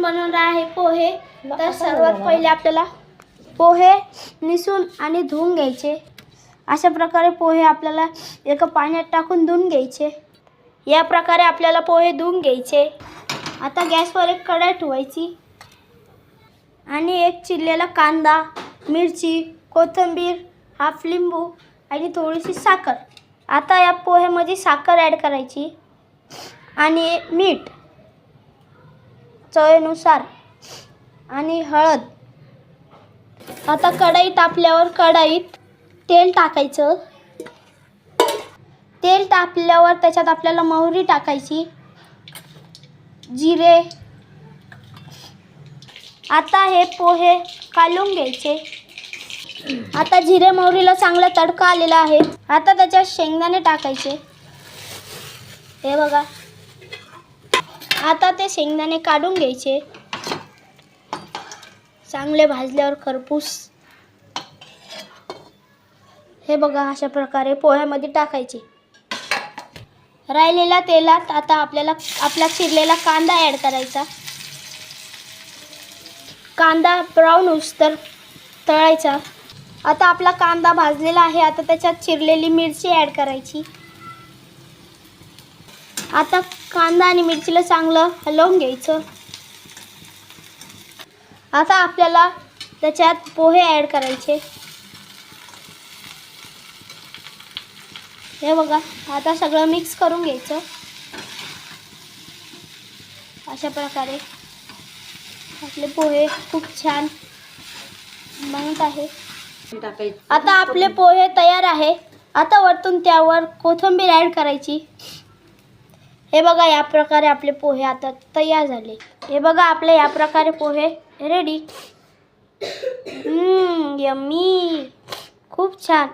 आपण बनवणार आहे पोहे. तर सर्वात पहिले आपल्याला पोहे निसून आणि धुवून घ्यायचे. अशा प्रकारे पोहे आपल्याला एका पाण्यात टाकून धुवून घ्यायचे. या प्रकारे आपल्याला पोहे धुवून घ्यायचे. आता गॅसवर एक कढई ठेवायची आणि एक चिरलेला कांदा, मिरची, कोथिंबीर, हाफ लिंबू आणि थोडीशी साखर. आता या पोह्यामध्ये साखर ॲड करायची आणि मीठ चवीनुसार आणि हळद. आता कढई तापल्यावर कढईत तेल टाकायचं. तेल तापल्यावर त्याच्यात आपल्याला मोहरी टाकायची, जिरे. आता हे पोहे कालवून घ्यायचे. आता जिरे मोहरीला चांगला तडका आलेला आहे. आता त्याच्यात शेंगदाणे टाकायचे. हे बघा. आता ते शेंगदाणे काढून घ्यायचे. चांगले भाजल्यावर खरपूस. हे बघा अशा प्रकारे पोह्यामध्ये टाकायचे. राहिलेल्या तेलात आता आपल्याला आपला चिरलेला कांदा ॲड करायचा. कांदा ब्राऊन होईस्तोवर तळायचा. आता आपला कांदा भाजलेला आहे. आता त्याच्यात चिरलेली मिरची ॲड करायची. आता कांदा आणि मिरचीला चांगलं हलवून घ्यायचं. आता आपल्याला त्याच्यात पोहे ॲड करायचे. हे बघा. आता सगळं मिक्स करून घ्यायचं. अशा प्रकारे आपले पोहे खूप छान बनत आहे. आता आपले पोहे तयार आहे. आता वरतून त्यावर कोथिंबीर ॲड करायची. हे बघा या प्रकारे आपले पोहे आता तयार झाले. हे बघा आपले या प्रकारे पोहे रेडी. यम्मी. खूप छान.